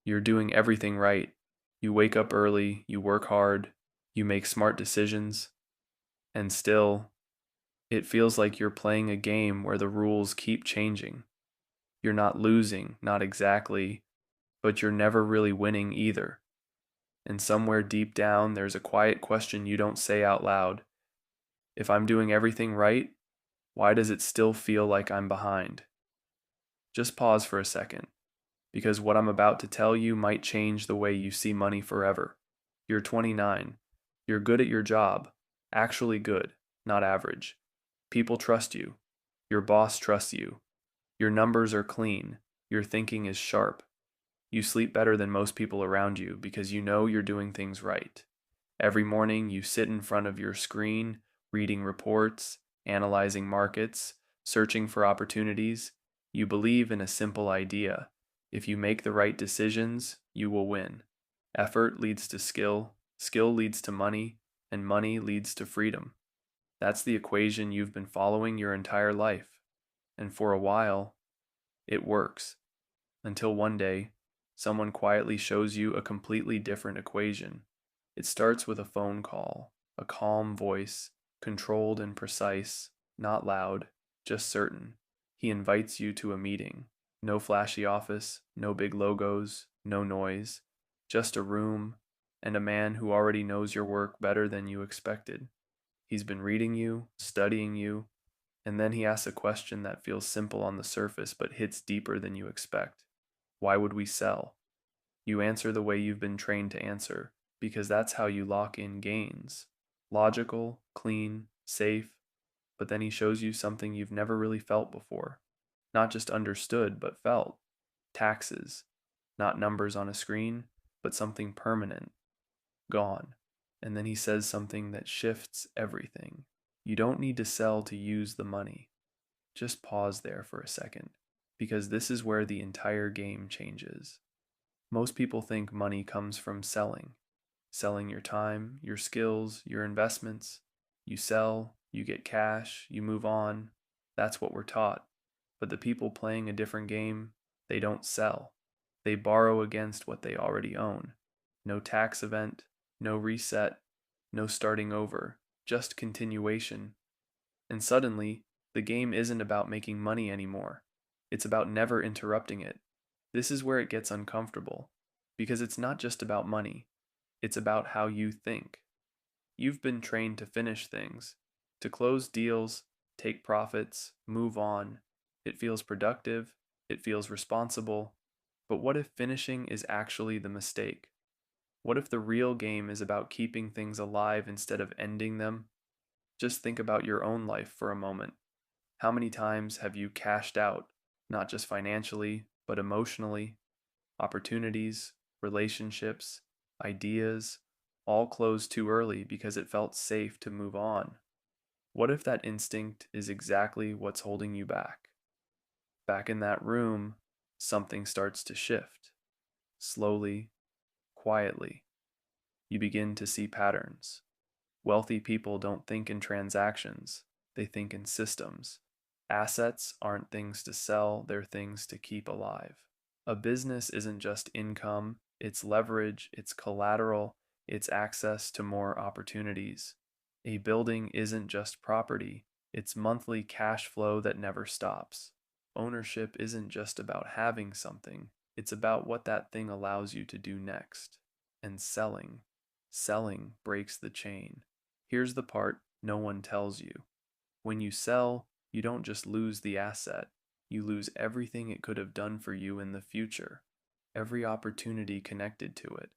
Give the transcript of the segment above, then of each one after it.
You're doing everything right. You wake up early, you work hard, you make smart decisions, and still, it feels like you're playing a game where the rules keep changing. You're not losing, not exactly, but you're never really winning either. And somewhere deep down, there's a quiet question you don't say out loud. If I'm doing everything right, why does it still feel like I'm behind? Just pause for a second, because what I'm about to tell you might change the way you see money forever. You're 29. You're good at your job, actually good, not average. People trust you. Your boss trusts you. Your numbers are clean. Your thinking is sharp. You sleep better than most people around you because you know you're doing things right. Every morning you sit in front of your screen, reading reports, analyzing markets, searching for opportunities. You believe in a simple idea. If you make the right decisions, you will win. Effort leads to skill, skill leads to money, and money leads to freedom. That's the equation you've been following your entire life. And for a while, it works. Until one day, someone quietly shows you a completely different equation. It starts with a phone call, a calm voice, controlled and precise, not loud, just certain. He invites you to a meeting. No flashy office, no big logos, no noise, just a room and a man who already knows your work better than you expected. He's been reading you, studying you, and then he asks a question that feels simple on the surface but hits deeper than you expect. Why would we sell? You answer the way you've been trained to answer, because that's how you lock in gains. Logical, clean, safe, but then he shows you something you've never really felt before. Not just understood, but felt. Taxes. Not numbers on a screen, but something permanent. Gone. And then he says something that shifts everything. You don't need to sell to use the money. Just pause there for a second, because this is where the entire game changes. Most people think money comes from selling your time, your skills, your investments. You sell, you get cash, you move on. That's what we're taught. But the people playing a different game, they don't sell. They borrow against what they already own. No tax event, no reset, no starting over, just continuation. And suddenly, the game isn't about making money anymore. It's about never interrupting it. This is where it gets uncomfortable, because it's not just about money, it's about how you think. You've been trained to finish things, to close deals, take profits, move on. It feels productive, it feels responsible. But what if finishing is actually the mistake? What if the real game is about keeping things alive instead of ending them? Just think about your own life for a moment. How many times have you cashed out, not just financially, but emotionally? Opportunities, relationships, ideas, all closed too early because it felt safe to move on. What if that instinct is exactly what's holding you back? Back in that room, something starts to shift. Slowly, quietly, you begin to see patterns. Wealthy people don't think in transactions, they think in systems. Assets aren't things to sell, they're things to keep alive. A business isn't just income, it's leverage, it's collateral, it's access to more opportunities. A building isn't just property, it's monthly cash flow that never stops. Ownership isn't just about having something, it's about what that thing allows you to do next. And selling breaks the chain. Here's the part no one tells you. When you sell, you don't just lose the asset, you lose everything it could have done for you in the future, every opportunity connected to it,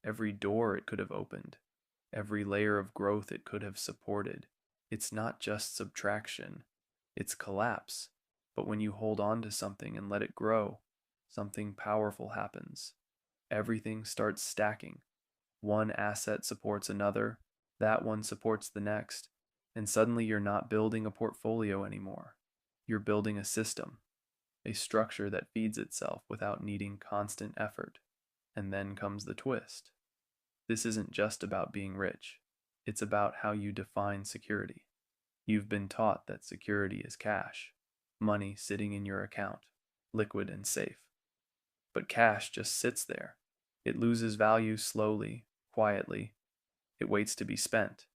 every door it could have opened, every layer of growth it could have supported. It's not just subtraction, it's collapse. But when you hold on to something and let it grow, something powerful happens. Everything starts stacking. One asset supports another, that one supports the next, and suddenly you're not building a portfolio anymore. You're building a system, a structure that feeds itself without needing constant effort. And then comes the twist. This isn't just about being rich, it's about how you define security. You've been taught that security is cash, money sitting in your account, liquid and safe. But cash just sits there. It loses value slowly, quietly. It waits to be spent.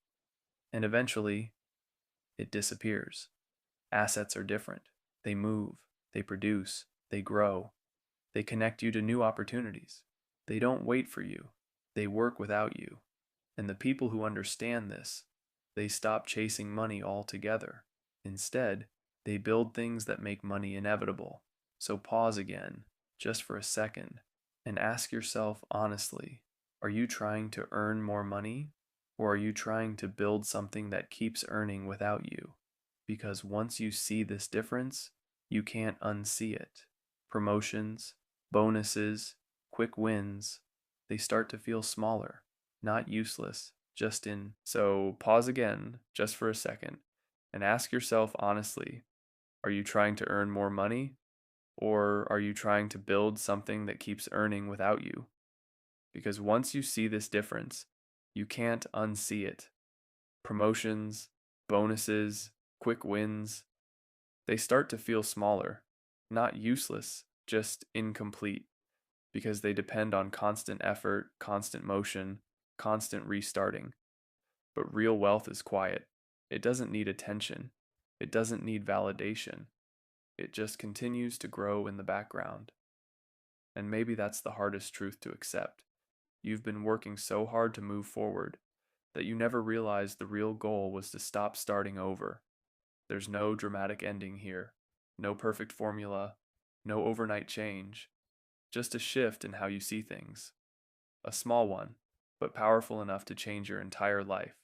And eventually, it disappears. Assets are different. They move, they produce, they grow. They connect you to new opportunities. They don't wait for you. They work without you. And the people who understand this, they stop chasing money altogether. Instead, they build things that make money inevitable. So pause again, just for a second, and ask yourself honestly, are you trying to earn more money, or are you trying to build something that keeps earning without you? Because once you see this difference, you can't unsee it. Promotions, bonuses, quick wins, they start to feel smaller, not useless, just in. So pause again, just for a second, and ask yourself honestly, are you trying to earn more money, or are you trying to build something that keeps earning without you? Because once you see this difference, you can't unsee it. Promotions, bonuses, quick wins, they start to feel smaller, not useless, just incomplete, because they depend on constant effort, constant motion, constant restarting. But real wealth is quiet. It doesn't need attention. It doesn't need validation. It just continues to grow in the background. And maybe that's the hardest truth to accept. You've been working so hard to move forward that you never realized the real goal was to stop starting over. There's no dramatic ending here, no perfect formula, no overnight change, just a shift in how you see things. A small one, but powerful enough to change your entire life.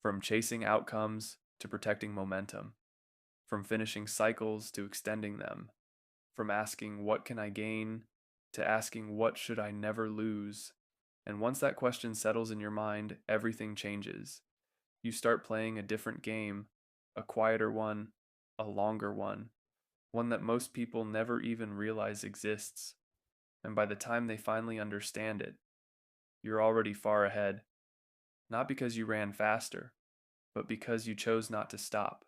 From chasing outcomes to protecting momentum, from finishing cycles to extending them, from asking, what can I gain, to asking, what should I never lose? And once that question settles in your mind, everything changes. You start playing a different game, a quieter one, a longer one that most people never even realize exists. And by the time they finally understand it, you're already far ahead. Not because you ran faster, but because you chose not to stop.